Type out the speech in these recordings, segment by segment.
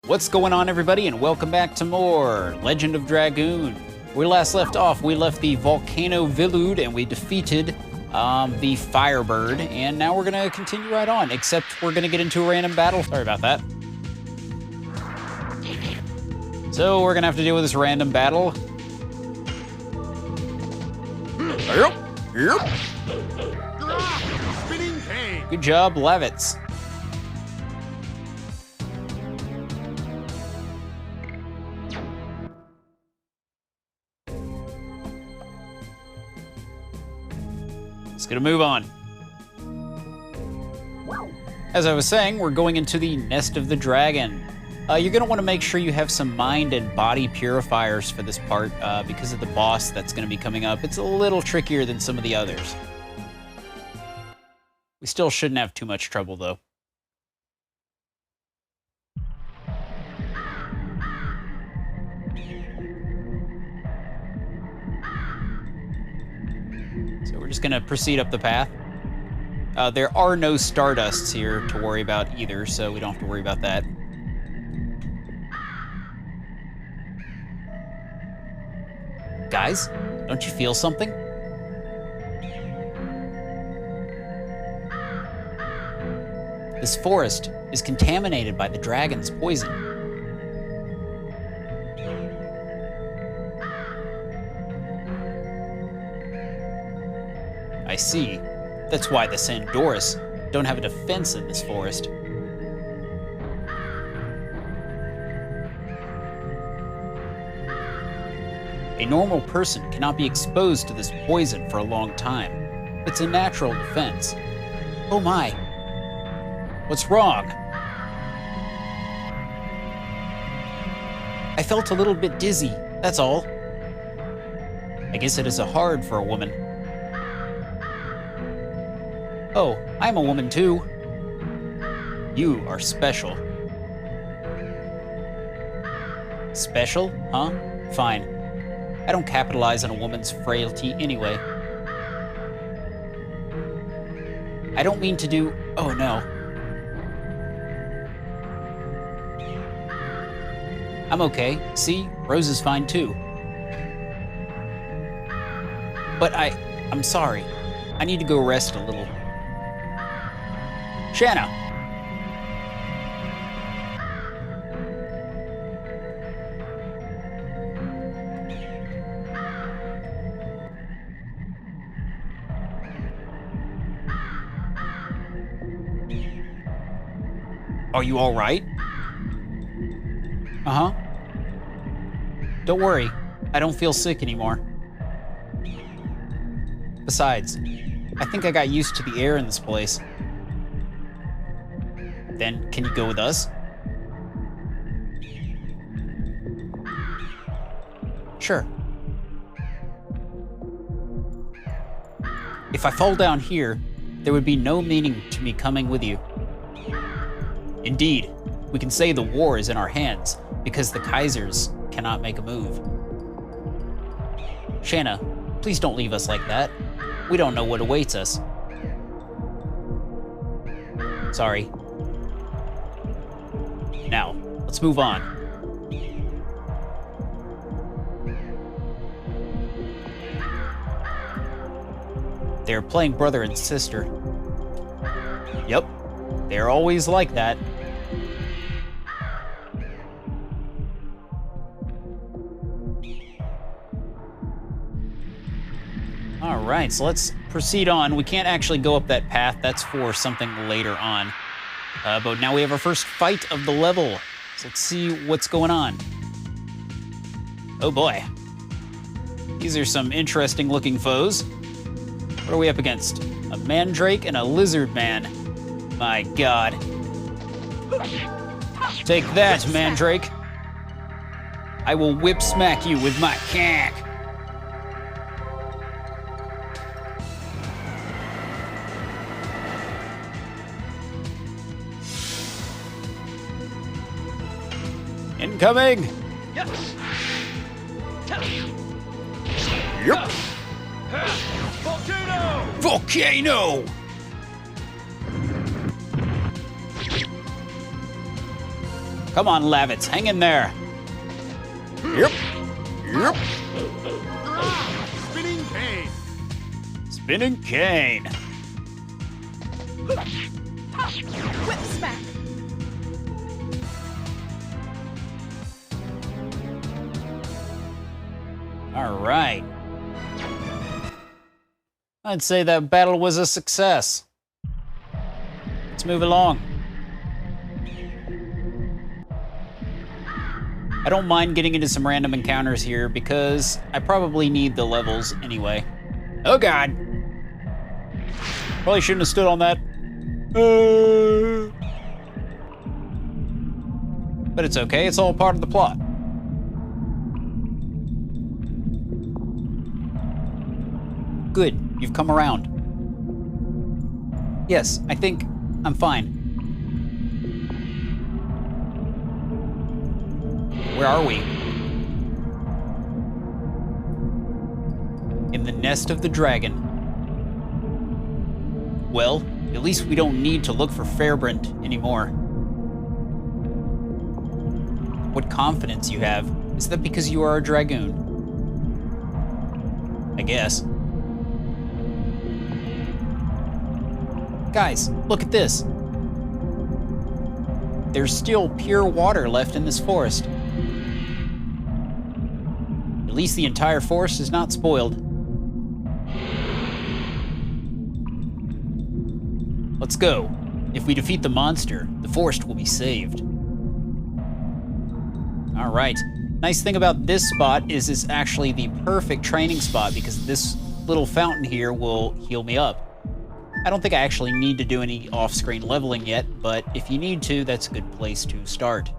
What's going on, everybody, and welcome back to more Legend of Dragoon. Where we last left off, we left the Volcano Village and we defeated the Firebird, and now we're gonna continue right on, except we're gonna get into a random battle. Sorry about that. So we're gonna have to deal with this random battle. Good job, Lavitz. Let's get a move on. As I was saying, we're going into the Nest of the Dragon. You're gonna wanna make sure you have some mind and body purifiers for this part because of the boss that's gonna be coming up. It's a little trickier than some of the others. We still shouldn't have too much trouble, though. So we're just gonna proceed up the path. There are no Stardusts here to worry about either, so we don't have to worry about that. Guys, don't you feel something? This forest is contaminated by the dragon's poison. I see. That's why the Sandoris don't have a defense in this forest. A normal person cannot be exposed to this poison for a long time. It's a natural defense. Oh my. What's wrong? I felt a little bit dizzy, that's all. I guess it is hard for a woman. Oh, I'm a woman too. You are special. Special, huh? Fine. I don't capitalize on a woman's frailty anyway. I don't mean to do... Oh no. I'm okay. See, Rose is fine too. But I'm sorry. I need to go rest a little. Shana! Are you all right? Uh-huh. Don't worry, I don't feel sick anymore. Besides, I think I got used to the air in this place. Then, can you go with us? Sure. If I fall down here, there would be no meaning to me coming with you. Indeed, we can say the war is in our hands because the Kaisers cannot make a move. Shana, please don't leave us like that. We don't know what awaits us. Sorry. Now, let's move on. They're playing brother and sister. Yep, they're always like that. All right, so let's proceed on. We can't actually go up that path. That's for something later on. But now we have our first fight of the level. So let's see what's going on. Oh boy. These are some interesting looking foes. What are we up against? A mandrake and a lizard man. My God. Take that, mandrake. I will whip smack you with my cack. Incoming! Yes. Yep. Volcano! Volcano! Come on, Lavitz, hang in there. Yep. Yep. Spinning cane. Spinning cane. Whip smack. All right. I'd say that battle was a success. Let's move along. I don't mind getting into some random encounters here because I probably need the levels anyway. Oh God. Probably shouldn't have stood on that. But it's okay, it's all part of the plot. Good, you've come around. Yes, I think I'm fine. Where are we? In the nest of the dragon. Well, at least we don't need to look for Feyrbrand anymore. What confidence you have. Is that because you are a dragoon? I guess. Guys, look at this. There's still pure water left in this forest. At least the entire forest is not spoiled. Let's go. If we defeat the monster, the forest will be saved. All right. Nice thing about this spot is it's actually the perfect training spot because this little fountain here will heal me up. I don't think I actually need to do any off-screen leveling yet, but if you need to, that's a good place to start.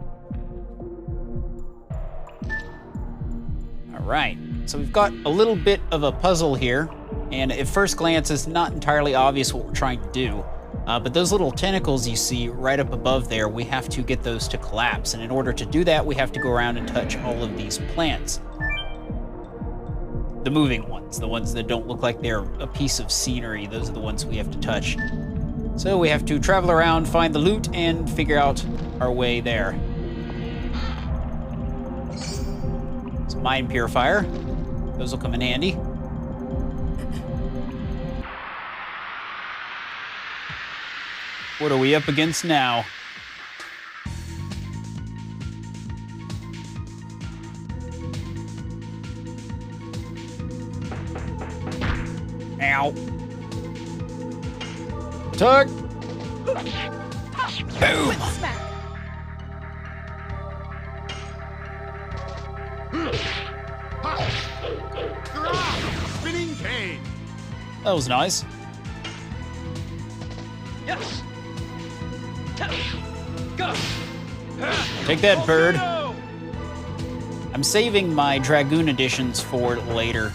All right, so we've got a little bit of a puzzle here, and at first glance, it's not entirely obvious what we're trying to do. But those little tentacles you see right up above there, we have to get those to collapse. And in order to do that, we have to go around and touch all of these plants. The moving ones, the ones that don't look like they're a piece of scenery, those are the ones we have to touch. So we have to travel around, find the loot, and figure out our way there. It's a mine purifier. Those will come in handy. What are we up against now? Ow. Tug. Boom. Spinning cane. That was nice. Yes. Take that, bird. I'm saving my Dragoon editions for later.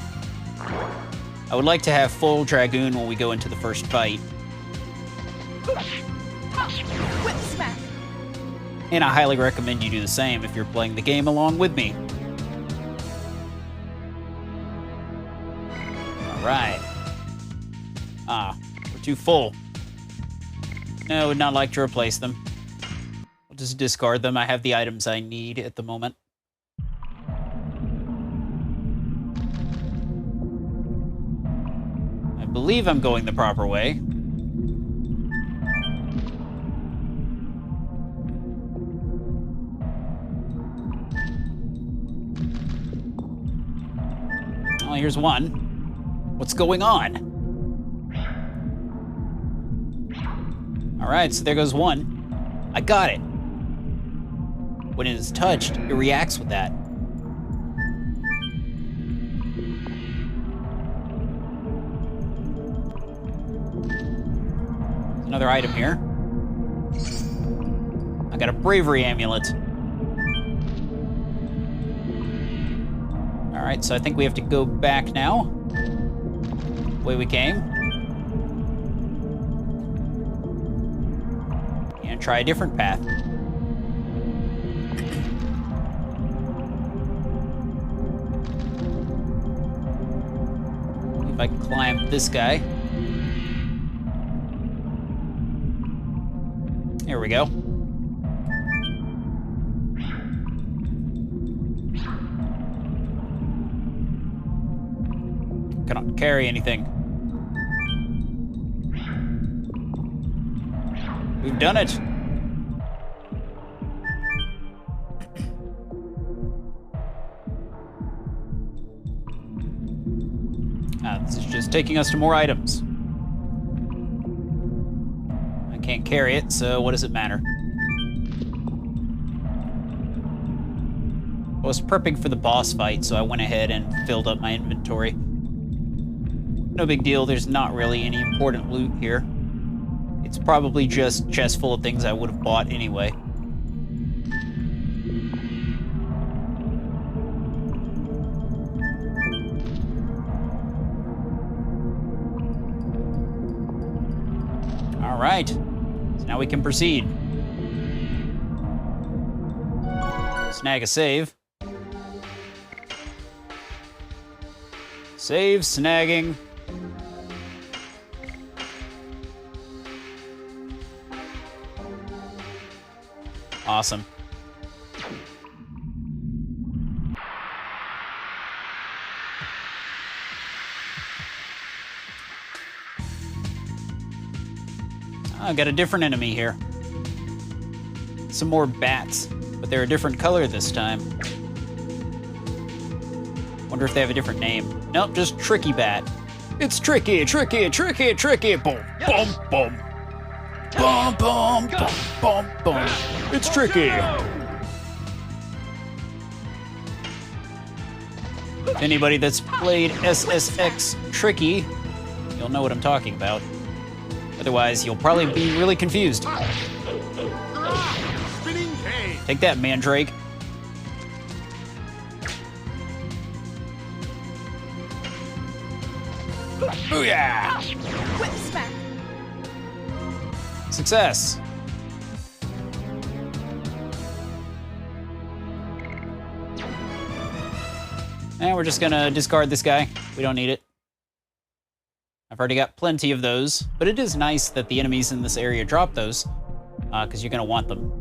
I would like to have full Dragoon when we go into the first fight. Whip smack. And I highly recommend you do the same if you're playing the game along with me. All right. Ah, we're too full. No, I would not like to replace them. I'll just discard them. I have the items I need at the moment. I believe I'm going the proper way. Oh, here's one. What's going on? All right, so there goes one. I got it. When it is touched, it reacts with that. There's another item here. I got a bravery amulet. All right, so I think we have to go back now. The way we came. And try a different path. If I can climb this guy. Here we go. cannot carry anything. We've done it. This is just taking us to more items. I can't carry it, so what does it matter? I was prepping for the boss fight, so I went ahead and filled up my inventory. No big deal, there's not really any important loot here. It's probably just chest full of things I would have bought anyway. All right, so now we can proceed. Snag a save. Save, snagging. Awesome. I got a different enemy here. Some more bats, but they're a different color this time. Wonder if they have a different name. Nope, just Tricky Bat. It's tricky, tricky, tricky, tricky. Boom, boom, boom. Boom, boom, boom, boom, boom. It's tricky. Anybody that's played SSX Tricky, you'll know what I'm talking about. Otherwise, you'll probably be really confused. Spinning cane. Take that, Mandrake. Booyah! Whip smack. Success. And we're just gonna discard this guy. We don't need it. I've already got plenty of those, but it is nice that the enemies in this area drop those, because you're gonna want them.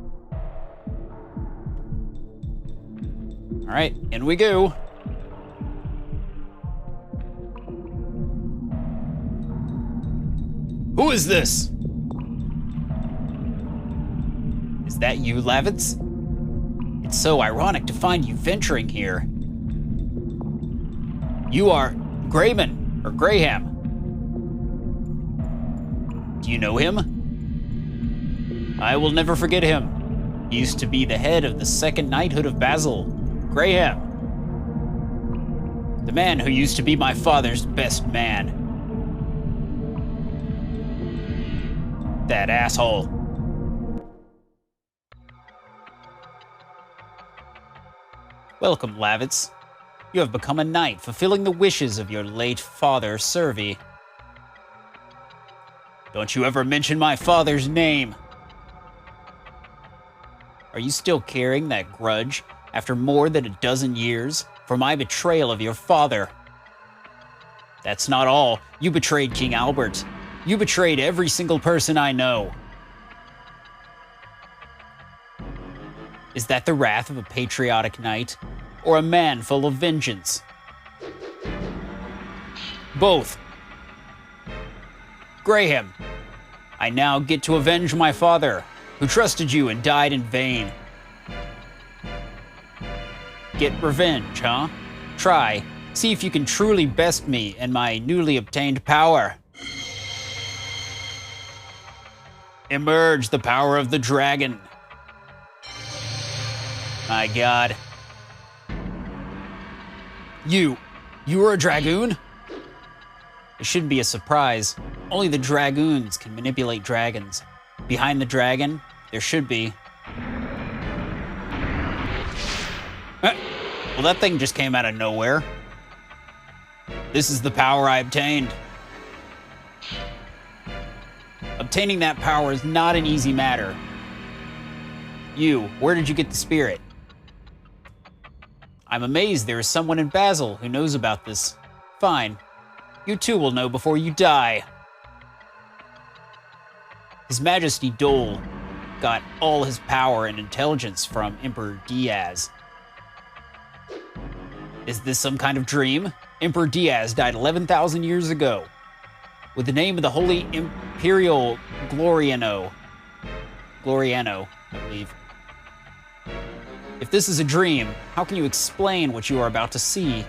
All right, in we go. Who is this? Is that you, Lavitz? It's so ironic to find you venturing here. You are Greham, or Greham. Do you know him? I will never forget him. He used to be the head of the Second Knighthood of Basil, Greham. The man who used to be my father's best man. That asshole. Welcome, Lavitz. You have become a knight, fulfilling the wishes of your late father, Servi. Don't you ever mention my father's name. Are you still carrying that grudge after more than a dozen years for my betrayal of your father? That's not all. You betrayed King Albert. You betrayed every single person I know. Is that the wrath of a patriotic knight, or a man full of vengeance? Both. Graham, I now get to avenge my father, who trusted you and died in vain. Get revenge, huh? Try. See if you can truly best me and my newly obtained power. Emerge the power of the dragon. My God. You were a dragoon? It shouldn't be a surprise. Only the dragoons can manipulate dragons. Behind the dragon, there should be. Well, that thing just came out of nowhere. This is the power I obtained. Obtaining that power is not an easy matter. You, where did you get the spirit? I'm amazed there is someone in Basil who knows about this. Fine. You too will know before you die. His Majesty Dole got all his power and intelligence from Emperor Diaz. Is this some kind of dream? Emperor Diaz died 11,000 years ago with the name of the Holy Imperial Gloriano, I believe. If this is a dream, how can you explain what you are about to see?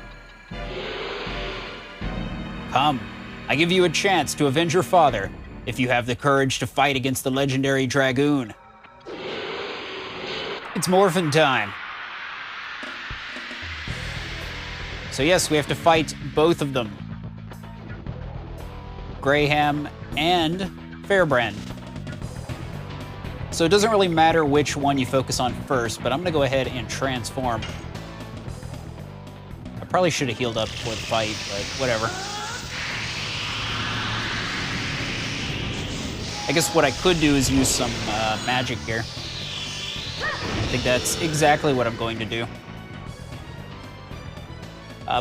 Come, I give you a chance to avenge your father if you have the courage to fight against the legendary Dragoon. It's morphin' time. So yes, we have to fight both of them. Greham and Feyrbrand. So it doesn't really matter which one you focus on first, but I'm gonna go ahead and transform. I probably should have healed up before the fight, but whatever. I guess what I could do is use some magic here. I think that's exactly what I'm going to do.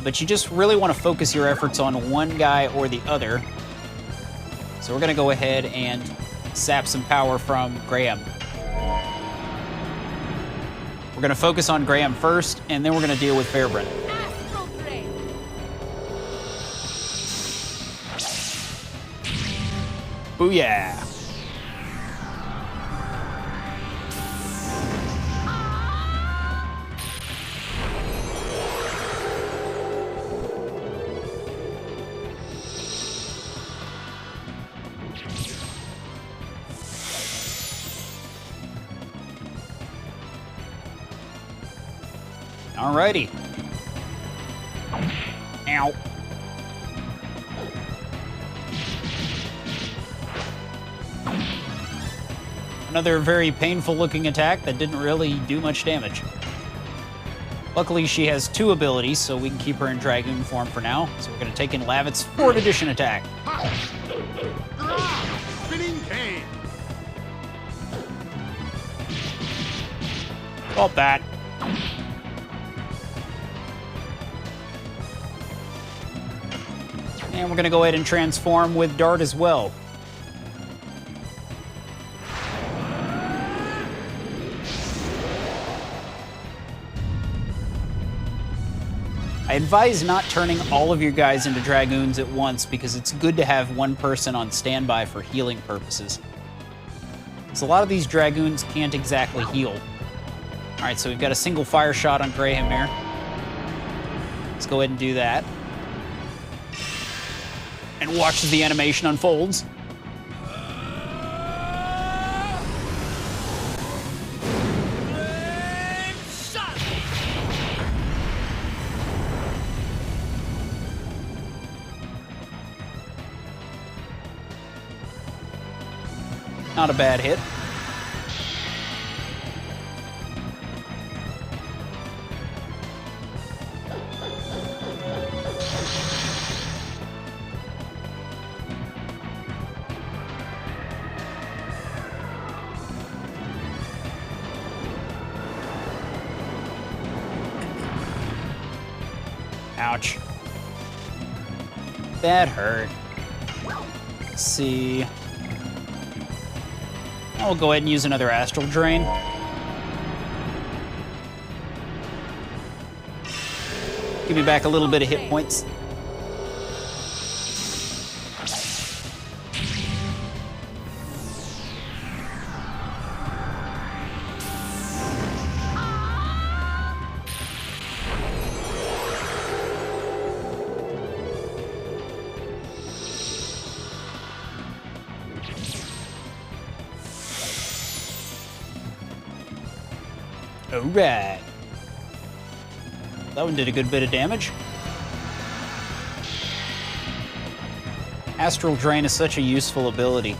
But you just really want to focus your efforts on one guy or the other. So we're going to go ahead and sap some power from Graham. We're going to focus on Graham first, and then we're going to deal with Feyrbrand. Astral Ray. Booyah! Alrighty. Ow. Another very painful looking attack that didn't really do much damage. Luckily, she has 2 abilities, so we can keep her in Dragoon form for now. So we're going to take in Lavitz's 4th edition attack. Spinning cane. Stop that. And we're going to go ahead and transform with Dart as well. I advise not turning all of your guys into Dragoons at once because it's good to have one person on standby for healing purposes. So a lot of these Dragoons can't exactly heal. All right, so we've got a single fire shot on Graham here. Let's go ahead and do that. And watch as the animation unfolds. Not a bad hit. Ouch. That hurt. Let's see. I'll go ahead and use another Astral Drain. Give me back a little bit of hit points. Alright. That one did a good bit of damage. Astral Drain is such a useful ability.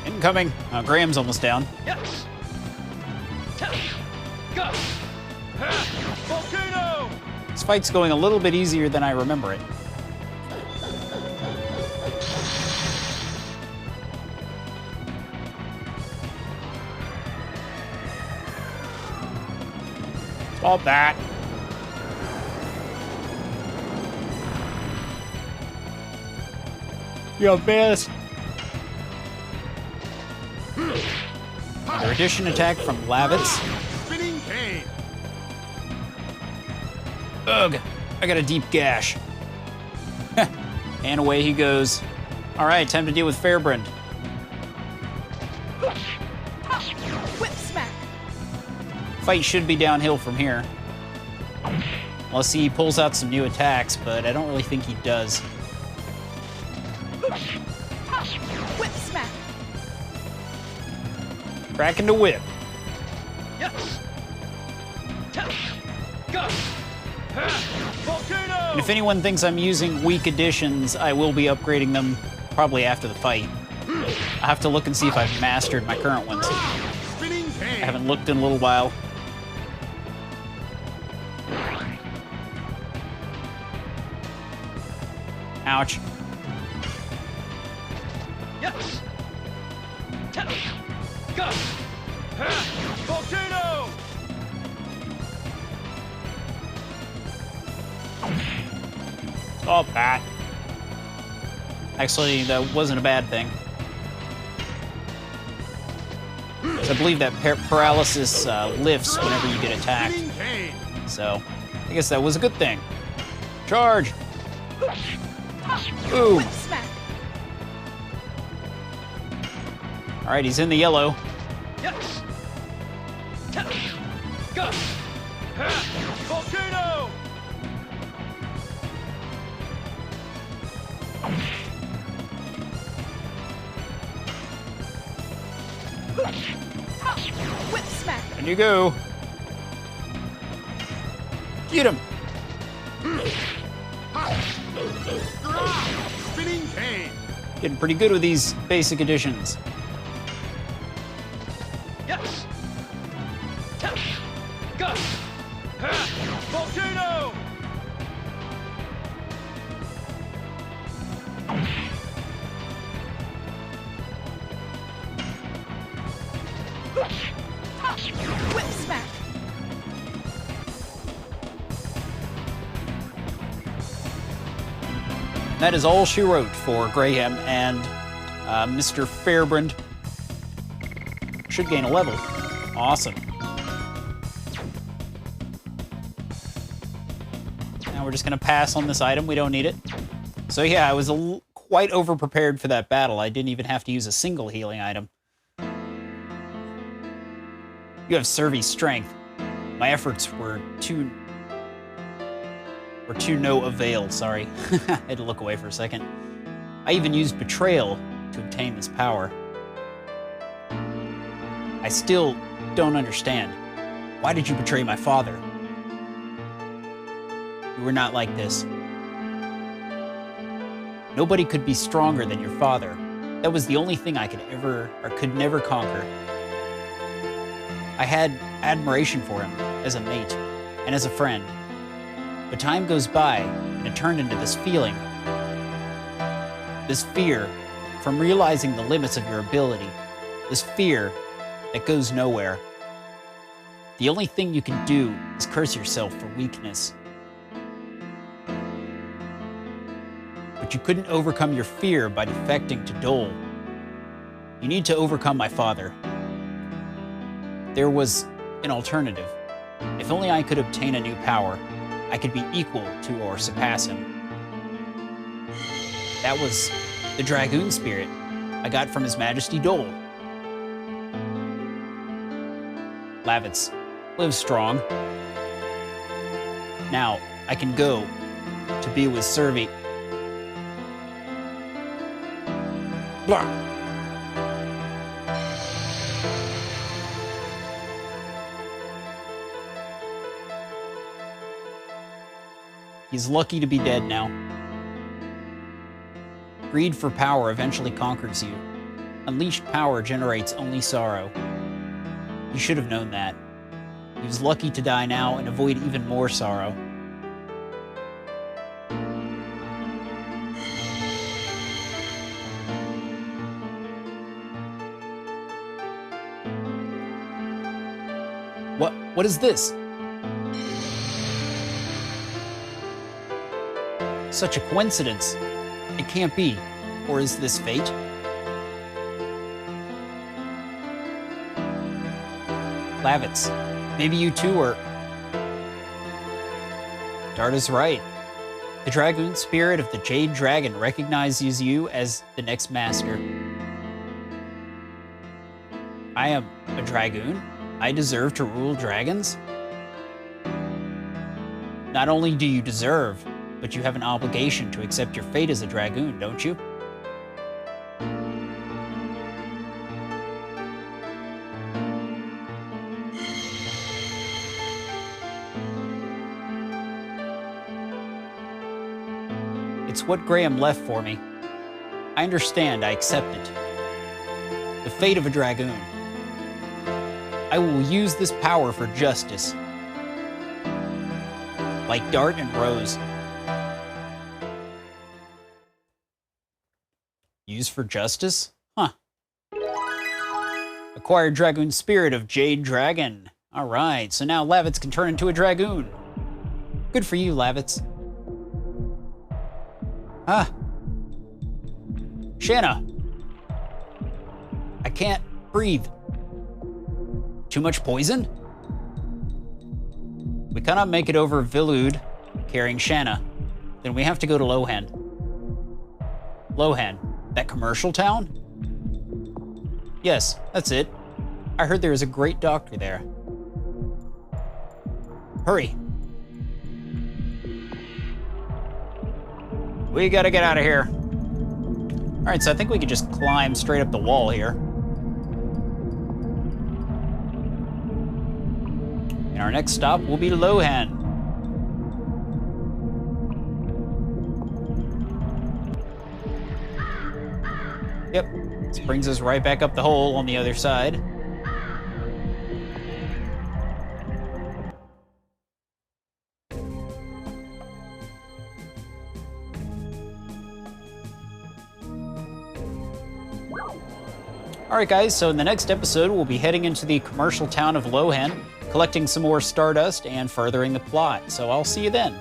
Incoming. Graham's almost down. Yes. Go. Volcano. This fight's going a little bit easier than I remember it. Stop that. You missed. Their addition attack from Lavitz. Spinning cane. Ugh, I got a deep gash. And away he goes. All right, time to deal with Feyrbrand. Whip smack. Fight should be downhill from here. Unless he pulls out some new attacks, but I don't really think he does. Whip smack. Crack into whip. And if anyone thinks I'm using weak additions, I will be upgrading them probably after the fight. I have to look and see if I've mastered my current ones. Spinning I cane. haven't looked in a little while. Ouch. Volcano. Oh, bat. Actually, that wasn't a bad thing. I believe that paralysis lifts whenever you get attacked. Spinning cane. So, I guess that was a good thing. Charge! Ooh! Whip smack. Alright, he's in the yellow. Volcano. Whip smack. And you go. Get him! Spinning cane. Getting pretty good with these basic additions. Volcano. Whip smack. That is all she wrote for Graham, and Mr. Feyrbrand should gain a level. Awesome. Now we're just going to pass on this item. We don't need it. So yeah, I was quite over-prepared for that battle. I didn't even have to use a single healing item. You have Survey's strength. My efforts were to no avail, sorry. I had to look away for a second. I even used betrayal to obtain this power. I still don't understand. Why did you betray my father? You were not like this. Nobody could be stronger than your father. That was the only thing I could never conquer. I had admiration for him as a mate and as a friend. But time goes by, and it turned into this feeling. This fear from realizing the limits of your ability. This fear that goes nowhere. The only thing you can do is curse yourself for weakness. But you couldn't overcome your fear by defecting to Dole. You need to overcome my father. There was an alternative. If only I could obtain a new power, I could be equal to or surpass him. That was the Dragoon spirit I got from His Majesty Dole. Lavitz, live strong. Now, I can go to be with Survey. Blah. He's lucky to be dead now. Greed for power eventually conquers you. Unleashed power generates only sorrow. You should have known that. He was lucky to die now and avoid even more sorrow. What is this? Such a coincidence. It can't be. Or is this fate? Lavitz, maybe you too are... Dart is right. The Dragoon spirit of the Jade Dragon recognizes you as the next master. I am a Dragoon. I deserve to rule dragons. Not only do you deserve, but you have an obligation to accept your fate as a Dragoon, don't you? It's what Graham left for me. I understand, I accept it. The fate of a Dragoon. I will use this power for justice. Like Dart and Rose. Use for justice? Huh. Acquired Dragoon spirit of Jade Dragon. Alright, so now Lavitz can turn into a Dragoon. Good for you, Lavitz. Ah. Shana. I can't breathe. Too much poison? We cannot make it over Vilud carrying Shana. Then we have to go to Lohan. Lohan, that commercial town? Yes, that's it. I heard there is a great doctor there. Hurry. We gotta get out of here. All right, so I think we could just climb straight up the wall here. And our next stop will be Lohan. Yep, this brings us right back up the hole on the other side. Alright guys, so in the next episode we'll be heading into the commercial town of Lohan, collecting some more Stardust and furthering the plot, so I'll see you then.